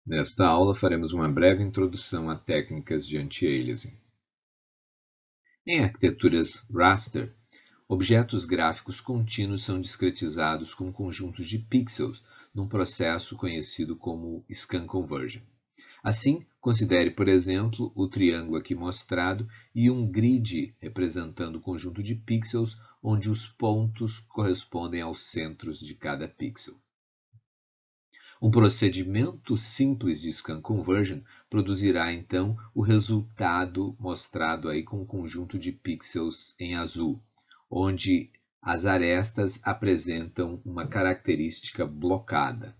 Nesta aula, faremos uma breve introdução a técnicas de anti-aliasing. Em arquiteturas raster, objetos gráficos contínuos são discretizados como conjuntos de pixels num processo conhecido como scan conversion. Assim, considere, por exemplo, o triângulo aqui mostrado e um grid representando o conjunto de pixels onde os pontos correspondem aos centros de cada pixel. Um procedimento simples de scan conversion produzirá então o resultado mostrado aí com um conjunto de pixels em azul, onde as arestas apresentam uma característica blocada.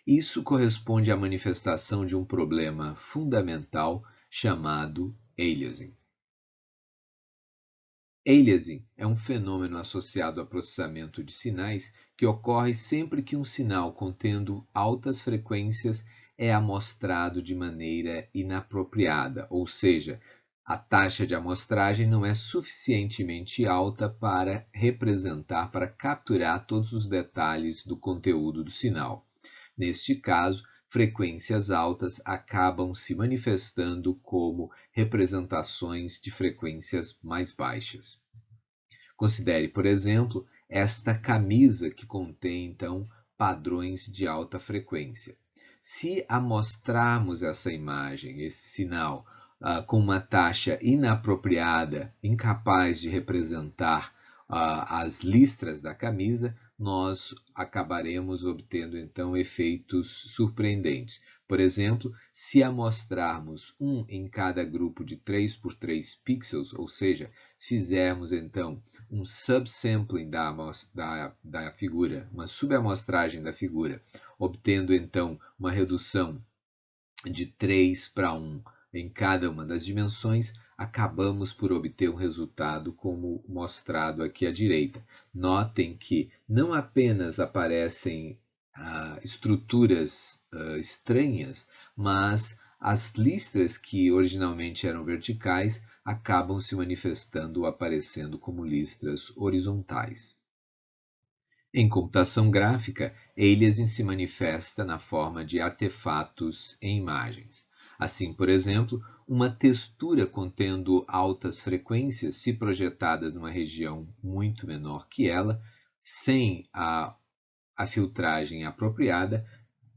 Isso corresponde à manifestação de um problema fundamental chamado aliasing. Aliasing é um fenômeno associado ao processamento de sinais que ocorre sempre que um sinal contendo altas frequências é amostrado de maneira inapropriada, ou seja, a taxa de amostragem não é suficientemente alta para representar, para capturar todos os detalhes do conteúdo do sinal. Neste caso, frequências altas acabam se manifestando como representações de frequências mais baixas. Considere, por exemplo, esta camisa que contém, então, padrões de alta frequência. Se amostrarmos essa imagem, esse sinal, com uma taxa inapropriada, incapaz de representar as listras da camisa, nós acabaremos obtendo então efeitos surpreendentes. Por exemplo, se amostrarmos um em cada grupo de 3 por 3 pixels, ou seja, se fizermos então um subsampling da figura, uma subamostragem da figura, obtendo então uma redução de 3 para 1 em cada uma das dimensões, acabamos por obter um resultado como mostrado aqui à direita. Notem que não apenas aparecem estruturas estranhas, mas as listras que originalmente eram verticais acabam se manifestando ou aparecendo como listras horizontais. Em computação gráfica, aliasing se manifesta na forma de artefatos em imagens. Assim, por exemplo, uma textura contendo altas frequências, se projetadas numa região muito menor que ela, sem a filtragem apropriada,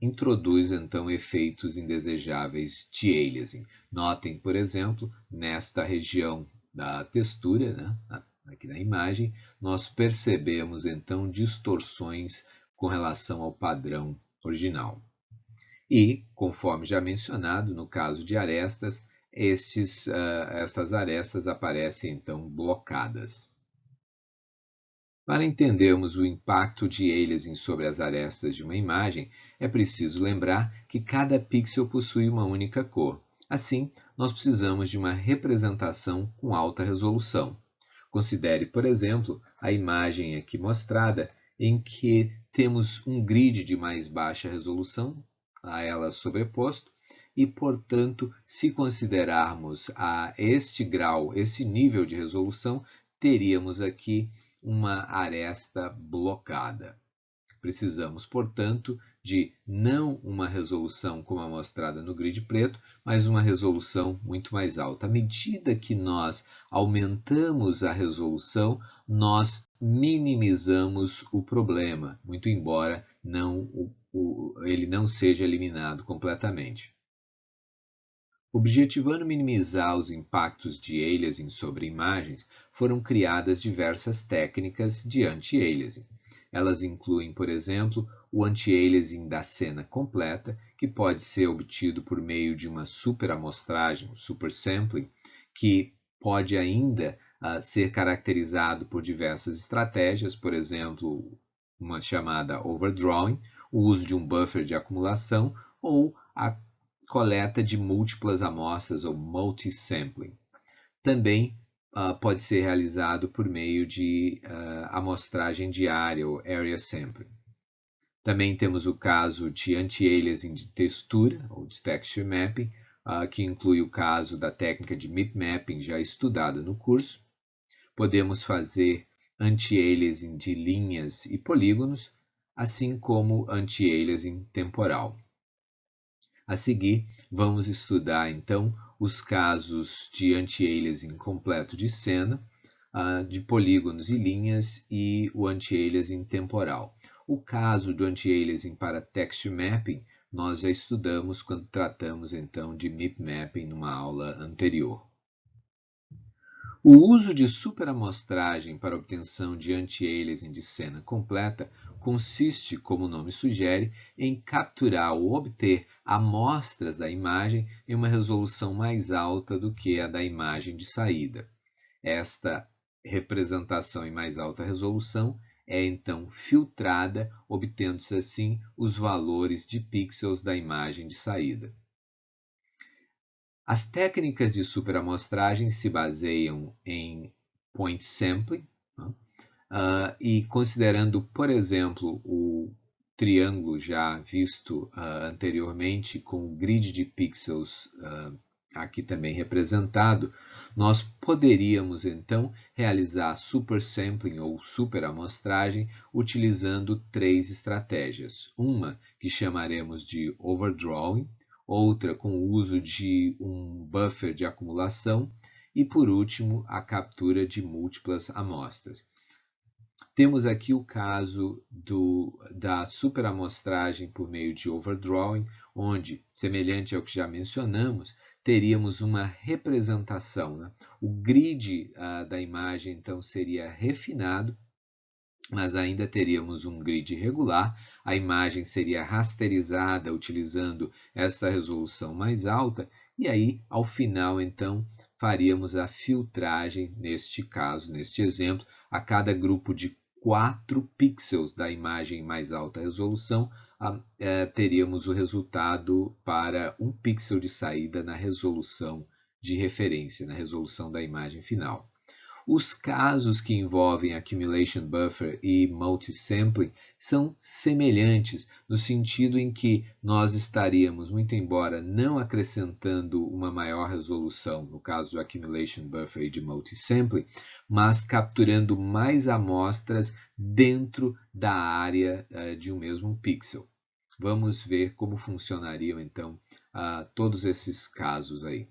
introduz então efeitos indesejáveis de aliasing. Notem, por exemplo, nesta região da textura, né, aqui na imagem, nós percebemos então distorções com relação ao padrão original. E, conforme já mencionado, no caso de arestas, essas arestas aparecem então blocadas. Para entendermos o impacto de aliasing sobre as arestas de uma imagem, é preciso lembrar que cada pixel possui uma única cor. Assim, nós precisamos de uma representação com alta resolução. Considere, por exemplo, a imagem aqui mostrada, em que temos um grid de mais baixa resolução, a ela sobreposto, e, portanto, se considerarmos a este grau, esse nível de resolução, teríamos aqui uma aresta blocada. Precisamos, portanto, de não uma resolução como a mostrada no grid preto, mas uma resolução muito mais alta. À medida que nós aumentamos a resolução, nós minimizamos o problema, muito embora ele não seja eliminado completamente. Objetivando minimizar os impactos de aliasing sobre imagens, foram criadas diversas técnicas de anti-aliasing. Elas incluem, por exemplo, o anti-aliasing da cena completa, que pode ser obtido por meio de uma superamostragem, um supersampling, que pode ainda ser caracterizado por diversas estratégias, por exemplo, uma chamada overdrawing, o uso de um buffer de acumulação ou a coleta de múltiplas amostras ou multisampling. Também pode ser realizado por meio de amostragem diária ou area sampling. Também temos o caso de anti-aliasing de textura ou de texture mapping, que inclui o caso da técnica de mip mapping já estudada no curso. Podemos fazer anti-aliasing de linhas e polígonos, assim como anti-aliasing temporal. A seguir, vamos estudar então os casos de anti-aliasing completo de cena, de polígonos e linhas e o anti-aliasing temporal. O caso do anti-aliasing para texture mapping nós já estudamos quando tratamos então de MIP mapping numa aula anterior. O uso de superamostragem para obtenção de anti-aliasing de cena completa consiste, como o nome sugere, em capturar ou obter amostras da imagem em uma resolução mais alta do que a da imagem de saída. Esta representação em mais alta resolução é então filtrada, obtendo-se assim os valores de pixels da imagem de saída. As técnicas de superamostragem se baseiam em point sampling, e considerando, por exemplo, o triângulo já visto anteriormente com o grid de pixels aqui também representado, nós poderíamos então realizar supersampling ou superamostragem utilizando 3 estratégias. Uma que chamaremos de overdrawing, outra com o uso de um buffer de acumulação e, por último, a captura de múltiplas amostras. Temos aqui o caso da superamostragem por meio de overdrawing, onde, semelhante ao que já mencionamos, teríamos uma representação, né? O grid da imagem, então, seria refinado, mas ainda teríamos um grid regular, a imagem seria rasterizada utilizando essa resolução mais alta, e aí, ao final, então, faríamos a filtragem, neste caso, neste exemplo, a cada grupo de 4 pixels da imagem mais alta resolução, teríamos o resultado para 1 pixel de saída na resolução de referência, na resolução da imagem final. Os casos que envolvem accumulation buffer e multisampling são semelhantes, no sentido em que nós estaríamos, muito embora não acrescentando uma maior resolução, no caso do accumulation buffer e de multisampling, mas capturando mais amostras dentro da área de um mesmo pixel. Vamos ver como funcionariam, então, todos esses casos aí.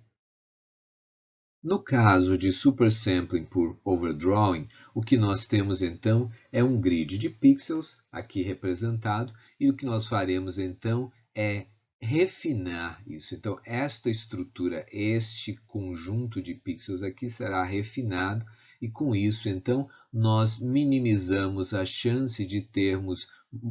No caso de supersampling por overdrawing, o que nós temos então é um grid de pixels, aqui representado, e o que nós faremos então é refinar isso. Então, esta estrutura, este conjunto de pixels aqui será refinado, e com isso, então, nós minimizamos a chance de termos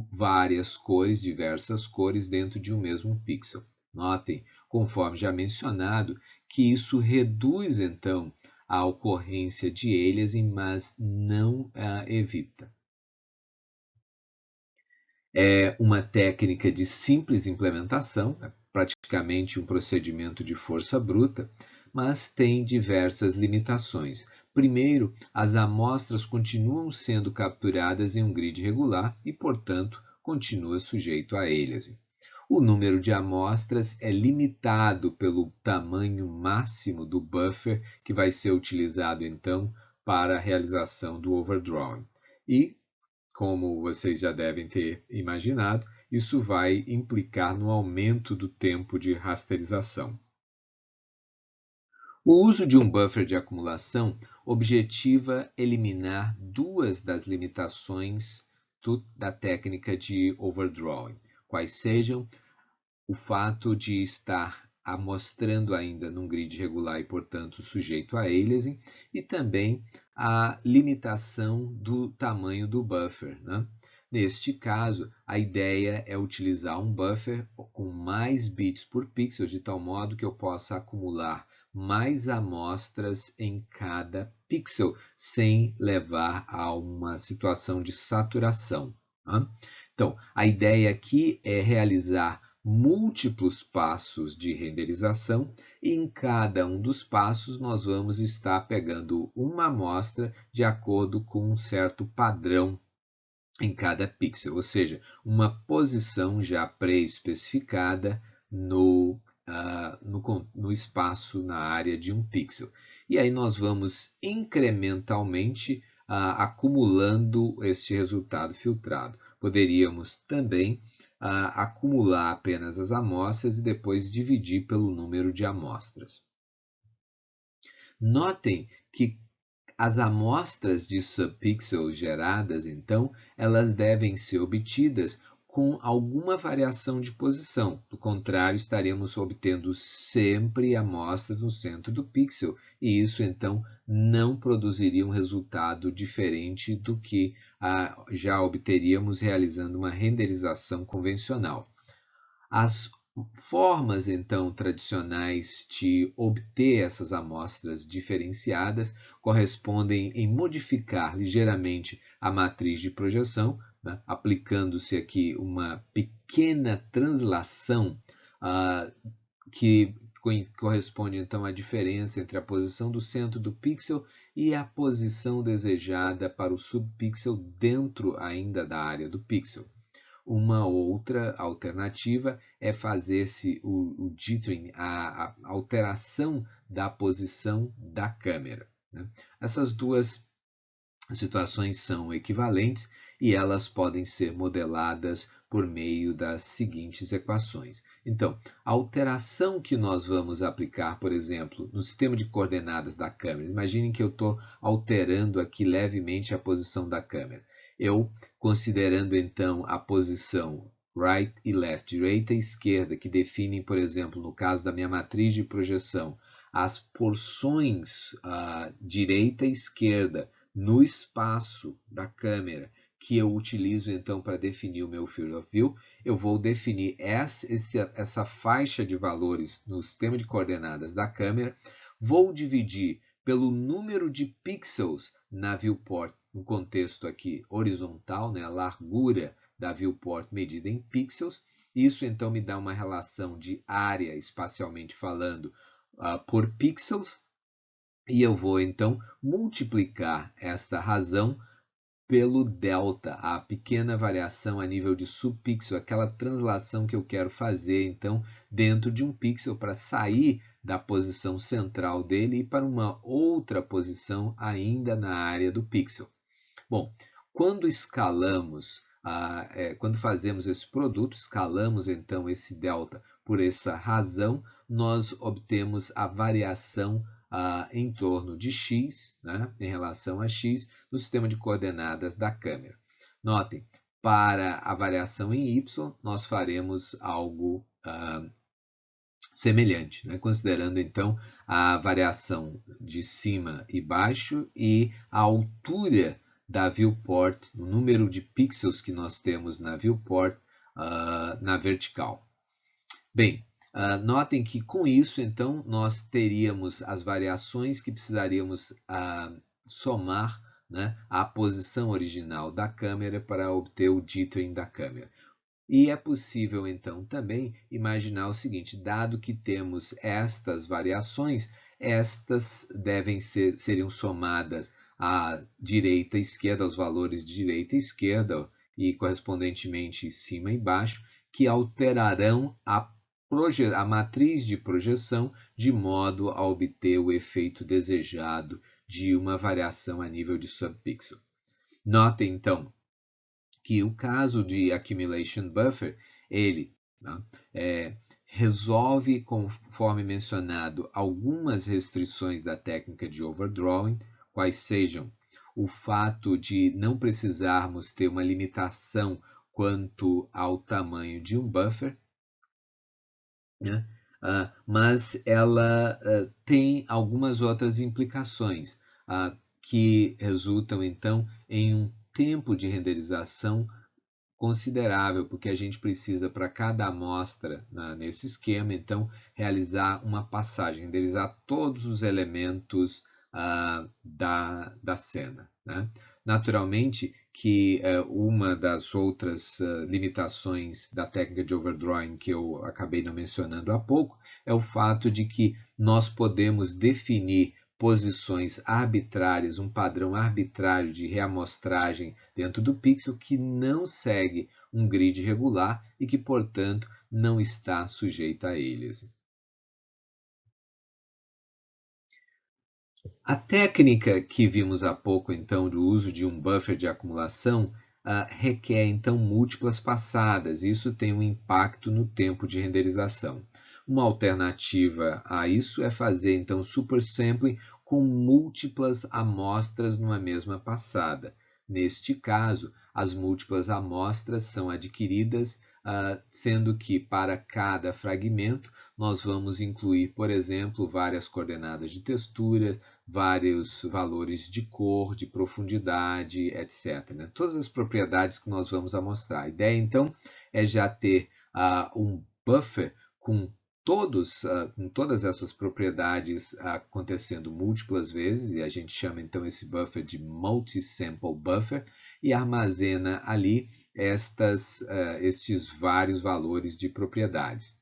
várias cores, diversas cores, dentro de um mesmo pixel. Notem, conforme já mencionado, que isso reduz, então, a ocorrência de aliasing, mas não evita. É uma técnica de simples implementação, é praticamente um procedimento de força bruta, mas tem diversas limitações. Primeiro, as amostras continuam sendo capturadas em um grid regular e, portanto, continua sujeito a aliasing. O número de amostras é limitado pelo tamanho máximo do buffer que vai ser utilizado, então, para a realização do overdrawing. E, como vocês já devem ter imaginado, isso vai implicar no aumento do tempo de rasterização. O uso de um buffer de acumulação objetiva eliminar 2 das limitações da técnica de overdrawing, quais sejam o fato de estar amostrando ainda num grid regular e, portanto, sujeito a aliasing, e também a limitação do tamanho do buffer, né? Neste caso, a ideia é utilizar um buffer com mais bits por pixel, de tal modo que eu possa acumular mais amostras em cada pixel, sem levar a uma situação de saturação, né? Então, a ideia aqui é realizar múltiplos passos de renderização, e em cada um dos passos nós vamos estar pegando uma amostra de acordo com um certo padrão em cada pixel, ou seja, uma posição já pré-especificada no espaço, na área de um pixel. E aí nós vamos incrementalmente acumulando este resultado filtrado. Poderíamos também acumular apenas as amostras e depois dividir pelo número de amostras. Notem que as amostras de subpixels geradas, então, elas devem ser obtidas com alguma variação de posição. Do contrário, estaremos obtendo sempre amostras no centro do pixel, e isso, então, não produziria um resultado diferente do que já obteríamos realizando uma renderização convencional. As formas, então, tradicionais de obter essas amostras diferenciadas correspondem em modificar ligeiramente a matriz de projeção, né, aplicando-se aqui uma pequena translação que corresponde, então, à diferença entre a posição do centro do pixel e a posição desejada para o subpixel dentro ainda da área do pixel. Uma outra alternativa é fazer-se o jittering, a alteração da posição da câmera, né? Essas duas situações são equivalentes e elas podem ser modeladas por meio das seguintes equações. Então, a alteração que nós vamos aplicar, por exemplo, no sistema de coordenadas da câmera, imaginem que eu estou alterando aqui levemente a posição da câmera. Eu, considerando então a posição right e left, direita e esquerda, que definem, por exemplo, no caso da minha matriz de projeção, as porções direita e esquerda no espaço da câmera que eu utilizo então para definir o meu field of view, eu vou definir essa faixa de valores no sistema de coordenadas da câmera, vou dividir pelo número de pixels na viewport, no contexto aqui horizontal, né, a largura da viewport medida em pixels. Isso então me dá uma relação de área, espacialmente falando, por pixels, e eu vou então multiplicar esta razão pelo delta, a pequena variação a nível de subpixel, aquela translação que eu quero fazer então dentro de um pixel para sair da posição central dele e para uma outra posição ainda na área do pixel. Bom, quando escalamos, quando fazemos esse produto, escalamos então esse delta por essa razão, nós obtemos a variação em torno de x, né, em relação a x, no sistema de coordenadas da câmera. Notem, para a variação em y, nós faremos algo semelhante, né, considerando então a variação de cima e baixo e a altura da viewport, o número de pixels que nós temos na viewport na vertical. Bem, notem que com isso, então, nós teríamos as variações que precisaríamos somar, né, à posição original da câmera para obter o jittering da câmera. E é possível, então, também imaginar o seguinte, dado que temos estas variações, estas seriam somadas à direita e esquerda, aos valores de direita e esquerda, e correspondentemente cima e baixo, que alterarão a matriz de projeção de modo a obter o efeito desejado de uma variação a nível de subpixel. Notem, então, que o caso de accumulation buffer, ele resolve, conforme mencionado, algumas restrições da técnica de overdrawing, quais sejam o fato de não precisarmos ter uma limitação quanto ao tamanho de um buffer, né? Mas ela tem algumas outras implicações que resultam, então, em um tempo de renderização considerável, porque a gente precisa, para cada amostra nesse esquema, então, realizar uma passagem, renderizar todos os elementos da cena, né? Naturalmente que uma das outras limitações da técnica de overdrawing que eu acabei não mencionando há pouco é o fato de que nós podemos definir posições arbitrárias, um padrão arbitrário de reamostragem dentro do pixel que não segue um grid regular e que, portanto, não está sujeito a eles. A técnica que vimos há pouco, então, do uso de um buffer de acumulação, requer então múltiplas passadas. Isso tem um impacto no tempo de renderização. Uma alternativa a isso é fazer então supersampling com múltiplas amostras numa mesma passada. Neste caso, as múltiplas amostras são adquiridas, sendo que para cada fragmento nós vamos incluir, por exemplo, várias coordenadas de textura, vários valores de cor, de profundidade, etc. Né? Todas as propriedades que nós vamos amostrar. A ideia, então, é já ter um buffer com todas essas propriedades acontecendo múltiplas vezes, e a gente chama então esse buffer de multi-sample buffer, e armazena ali estes vários valores de propriedades.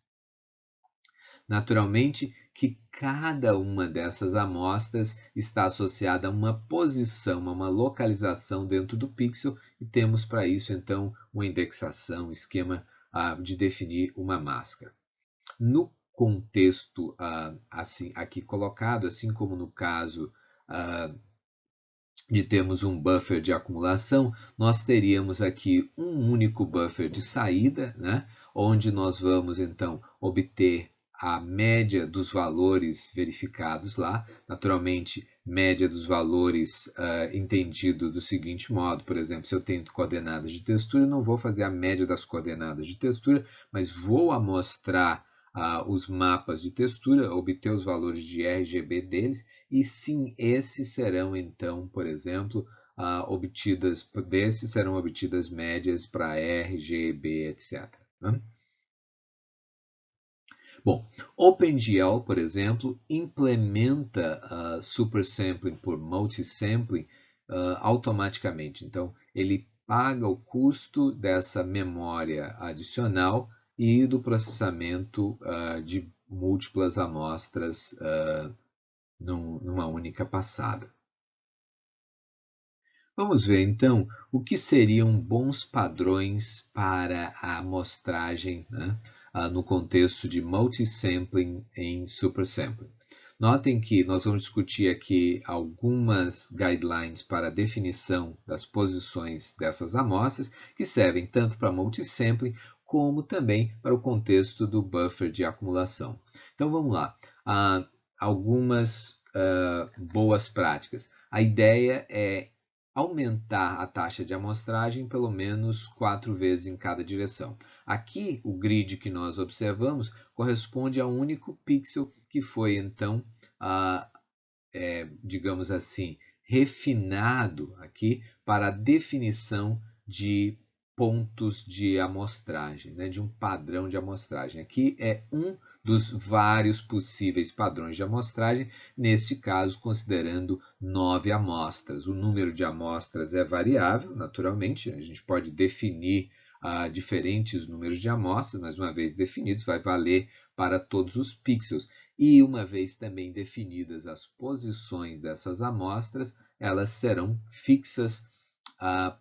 Naturalmente que cada uma dessas amostras está associada a uma posição, a uma localização dentro do pixel, e temos para isso então uma indexação, esquema de definir uma máscara. No contexto assim aqui colocado, assim como no caso de termos um buffer de acumulação, nós teríamos aqui um único buffer de saída, né, onde nós vamos então obter a média dos valores verificados lá, naturalmente média dos valores entendido do seguinte modo, por exemplo, se eu tenho coordenadas de textura, não vou fazer a média das coordenadas de textura, mas vou amostrar os mapas de textura, obter os valores de RGB deles, e sim, esses serão então, por exemplo, desses serão obtidas médias para RGB, etc. Né? Bom, OpenGL, por exemplo, implementa supersampling por multisampling automaticamente. Então, ele paga o custo dessa memória adicional e do processamento de múltiplas amostras numa única passada. Vamos ver então o que seriam bons padrões para a amostragem, né, no contexto de multisampling em supersampling. Notem que nós vamos discutir aqui algumas guidelines para a definição das posições dessas amostras, que servem tanto para multisampling como também para o contexto do buffer de acumulação. Então vamos lá, algumas boas práticas. A ideia é aumentar a taxa de amostragem pelo menos 4 vezes em cada direção. Aqui, o grid que nós observamos corresponde a um único pixel que foi, então, digamos assim, refinado aqui para a definição de pontos de amostragem, né, de um padrão de amostragem. Aqui é um dos vários possíveis padrões de amostragem, neste caso considerando 9 amostras. O número de amostras é variável, naturalmente, a gente pode definir diferentes números de amostras, mas uma vez definidos vai valer para todos os pixels. E uma vez também definidas as posições dessas amostras, elas serão fixas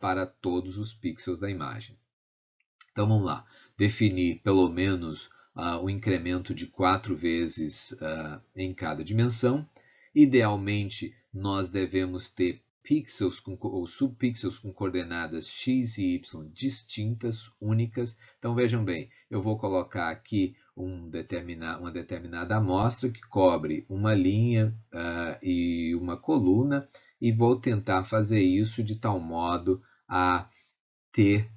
para todos os pixels da imagem. Então vamos lá, definir pelo menos um incremento de 4 vezes em cada dimensão. Idealmente, nós devemos ter pixels ou subpixels com coordenadas x e y distintas, únicas. Então vejam bem, eu vou colocar aqui uma determinada amostra que cobre uma linha e uma coluna, e vou tentar fazer isso de tal modo a ter,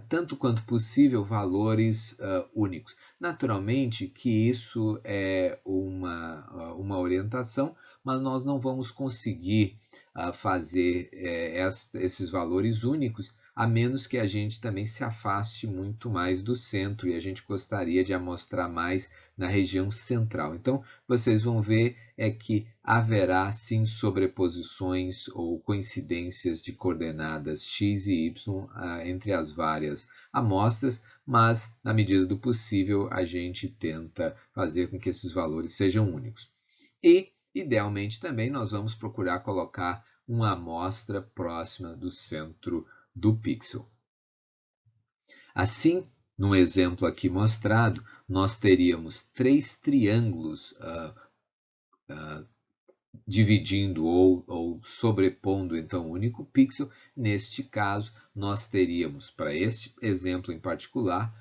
tanto quanto possível, valores únicos. Naturalmente que isso é uma orientação, mas nós não vamos conseguir fazer esses valores únicos, a menos que a gente também se afaste muito mais do centro, e a gente gostaria de amostrar mais na região central. Então, vocês vão ver que haverá sim sobreposições ou coincidências de coordenadas x e y entre as várias amostras, mas na medida do possível a gente tenta fazer com que esses valores sejam únicos. E, idealmente, também nós vamos procurar colocar uma amostra próxima do centro do pixel. Assim, no exemplo aqui mostrado, nós teríamos 3 triângulos dividindo ou sobrepondo então o único pixel. Neste caso, nós teríamos, para este exemplo em particular,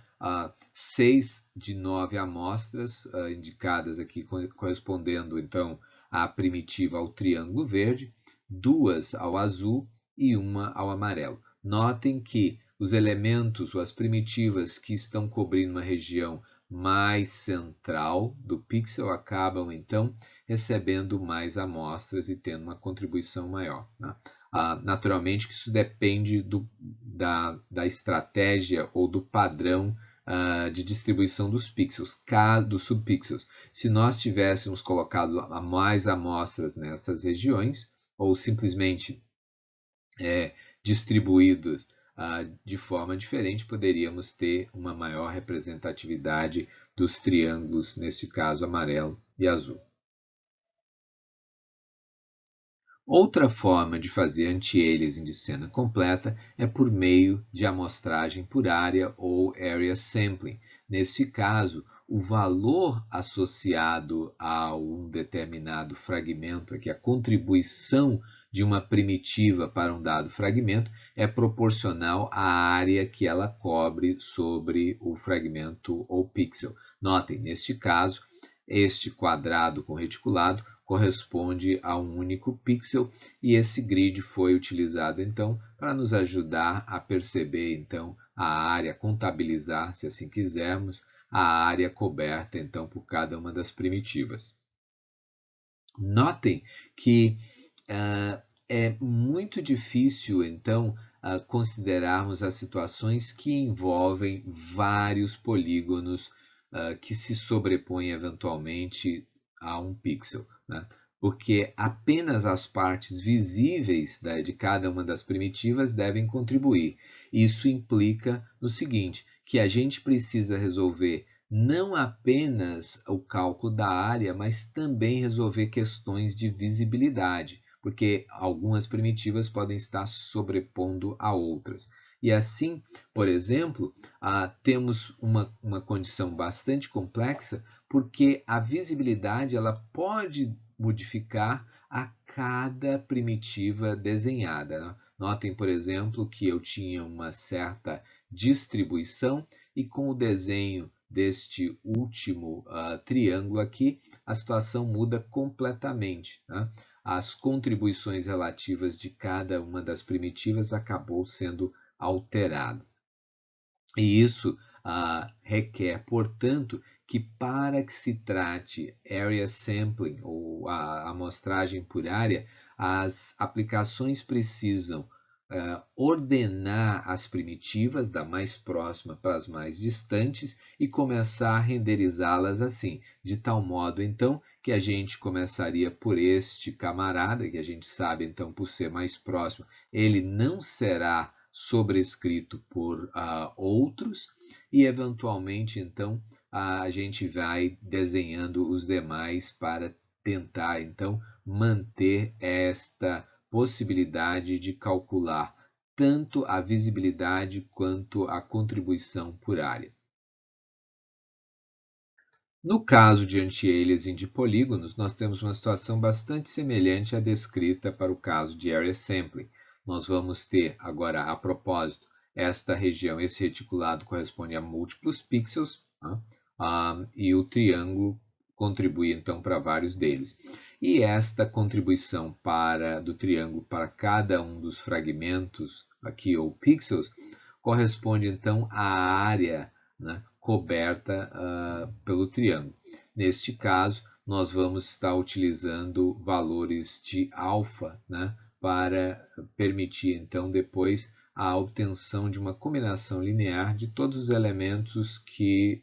6 de 9 amostras indicadas aqui correspondendo então à primitiva ao triângulo verde, 2 ao azul e 1 ao amarelo. Notem que os elementos ou as primitivas que estão cobrindo uma região mais central do pixel acabam então recebendo mais amostras e tendo uma contribuição maior, né? Naturalmente que isso depende da estratégia ou do padrão de distribuição dos pixels, dos subpixels. Se nós tivéssemos colocado mais amostras nessas regiões, ou simplesmente distribuídos de forma diferente, poderíamos ter uma maior representatividade dos triângulos, neste caso amarelo e azul. Outra forma de fazer anti-aliasing de cena completa é por meio de amostragem por área ou area sampling. Neste caso, o valor associado a um determinado fragmento, aqui a contribuição de uma primitiva para um dado fragmento, é proporcional à área que ela cobre sobre o fragmento ou pixel. Notem, neste caso, este quadrado com reticulado corresponde a um único pixel e esse grid foi utilizado então para nos ajudar a perceber então a área, contabilizar, se assim quisermos, a área coberta então por cada uma das primitivas. Notem que é muito difícil então considerarmos as situações que envolvem vários polígonos que se sobrepõem eventualmente a um pixel, né? Porque apenas as partes visíveis de cada uma das primitivas devem contribuir. Isso implica no seguinte, que a gente precisa resolver não apenas o cálculo da área, mas também resolver questões de visibilidade, porque algumas primitivas podem estar sobrepondo a outras. E assim, por exemplo, temos uma condição bastante complexa, porque a visibilidade ela pode modificar a cada primitiva desenhada, né? Notem, por exemplo, que eu tinha uma certa distribuição e com o desenho deste último triângulo aqui, a situação muda completamente, né? As contribuições relativas de cada uma das primitivas acabou sendo alterada. E isso requer, portanto, que para que se trate area sampling ou a amostragem por área, as aplicações precisam ordenar as primitivas da mais próxima para as mais distantes e começar a renderizá-las assim, de tal modo então que a gente começaria por este camarada, que a gente sabe então por ser mais próximo, ele não será sobrescrito por outros e eventualmente então a gente vai desenhando os demais para tentar então manter esta possibilidade de calcular tanto a visibilidade quanto a contribuição por área. No caso de anti-aliasing de polígonos, nós temos uma situação bastante semelhante à descrita para o caso de area sampling. Nós vamos ter agora, a propósito, esta região, esse reticulado corresponde a múltiplos pixels, né? E o triângulo contribui então para vários deles. E esta contribuição do triângulo para cada um dos fragmentos aqui ou pixels corresponde então à área, né, coberta pelo triângulo. Neste caso, nós vamos estar utilizando valores de alfa, né, para permitir então depois a obtenção de uma combinação linear de todos os elementos que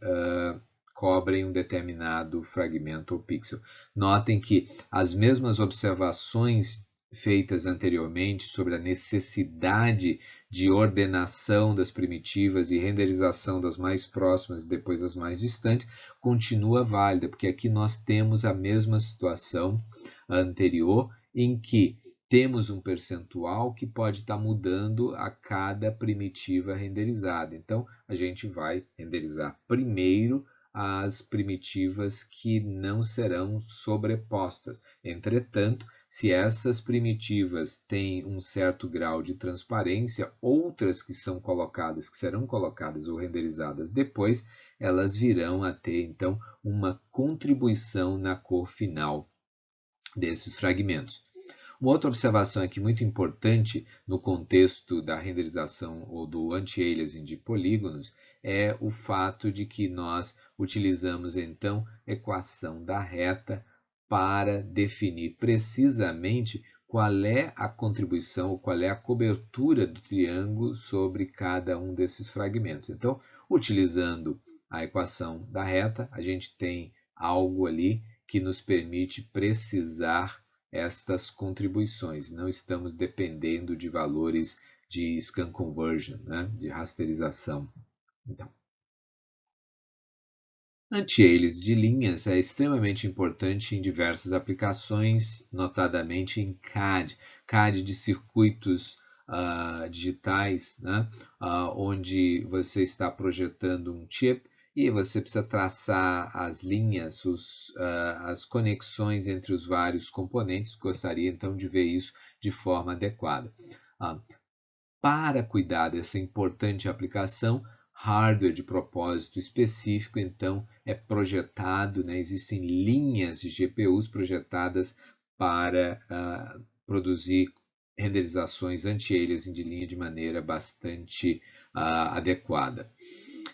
cobrem um determinado fragmento ou pixel. Notem que as mesmas observações feitas anteriormente sobre a necessidade de ordenação das primitivas e renderização das mais próximas e depois das mais distantes, continua válida, porque aqui nós temos a mesma situação anterior, em que temos um percentual que pode estar mudando a cada primitiva renderizada. Então, a gente vai renderizar primeiro as primitivas que não serão sobrepostas. Entretanto, se essas primitivas têm um certo grau de transparência, outras que serão colocadas ou renderizadas depois, elas virão a ter, então, uma contribuição na cor final desses fragmentos. Uma outra observação aqui muito importante no contexto da renderização ou do anti-aliasing de polígonos é o fato de que nós utilizamos então a equação da reta para definir precisamente qual é a contribuição ou qual é a cobertura do triângulo sobre cada um desses fragmentos. Então, utilizando a equação da reta, a gente tem algo ali que nos permite precisar estas contribuições. Não estamos dependendo de valores de scan conversion, né? De rasterização. Então, anti-aliasing de linhas é extremamente importante em diversas aplicações, notadamente em CAD, CAD de circuitos digitais, né? Onde você está projetando um chip e você precisa traçar as linhas, as conexões entre os vários componentes. Gostaria então de ver isso de forma adequada. Para cuidar dessa importante aplicação, hardware de propósito específico, então, é projetado, né? Existem linhas de GPUs projetadas para produzir renderizações anti-aliasing de linha de maneira bastante adequada.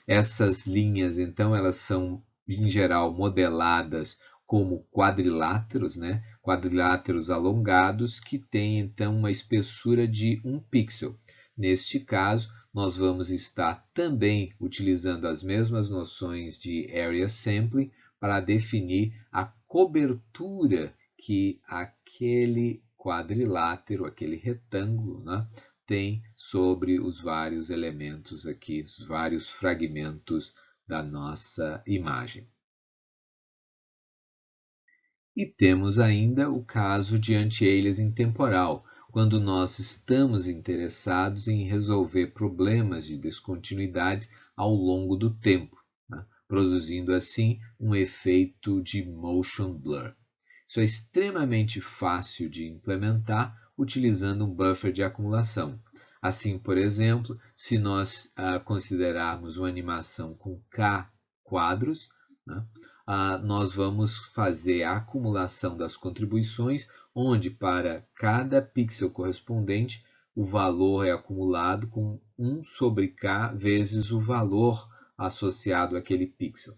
Essas linhas, então, elas são, em geral, modeladas como quadriláteros, né? Quadriláteros alongados que têm, então, uma espessura de 1 pixel. Neste caso, nós vamos estar também utilizando as mesmas noções de area sampling para definir a cobertura que aquele quadrilátero, aquele retângulo, né, tem sobre os vários elementos aqui, os vários fragmentos da nossa imagem. E temos ainda o caso de anti-aliasing temporal, quando nós estamos interessados em resolver problemas de descontinuidades ao longo do tempo, né? Produzindo assim um efeito de motion blur. Isso é extremamente fácil de implementar utilizando um buffer de acumulação. Assim, por exemplo, se nós considerarmos uma animação com K quadros, né, nós vamos fazer a acumulação das contribuições, onde para cada pixel correspondente o valor é acumulado com 1 sobre K vezes o valor associado àquele pixel.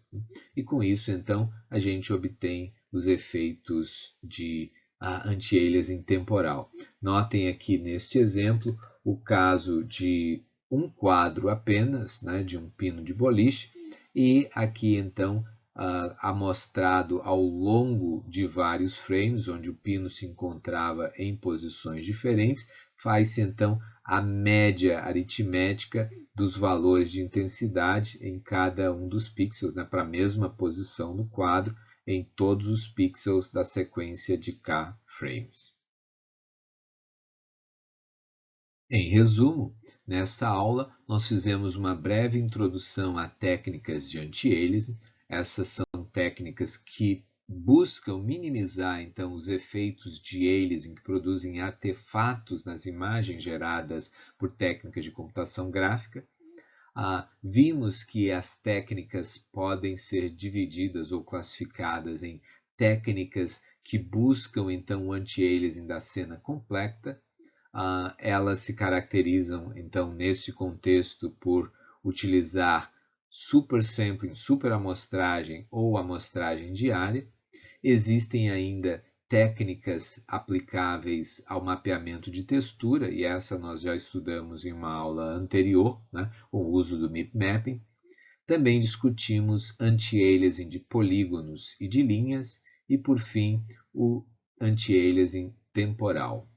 E com isso, então, a gente obtém os efeitos de anti-aliasing temporal. Notem aqui neste exemplo o caso de um quadro apenas, né, de um pino de boliche, e aqui então amostrado ao longo de vários frames, onde o pino se encontrava em posições diferentes, faz-se então a média aritmética dos valores de intensidade em cada um dos pixels, né, para a mesma posição no quadro, em todos os pixels da sequência de K frames. Em resumo, nesta aula nós fizemos uma breve introdução a técnicas de anti-aliasing. Essas são técnicas que buscam minimizar então os efeitos de aliasing que produzem artefatos nas imagens geradas por técnicas de computação gráfica. Vimos que as técnicas podem ser divididas ou classificadas em técnicas que buscam então o anti-aliasing da cena completa. Elas se caracterizam então neste contexto por utilizar supersampling, superamostragem ou amostragem diária. Existem ainda técnicas aplicáveis ao mapeamento de textura, e essa nós já estudamos em uma aula anterior, né, o uso do MIP Mapping. Também discutimos anti-aliasing de polígonos e de linhas, e por fim, o anti-aliasing temporal.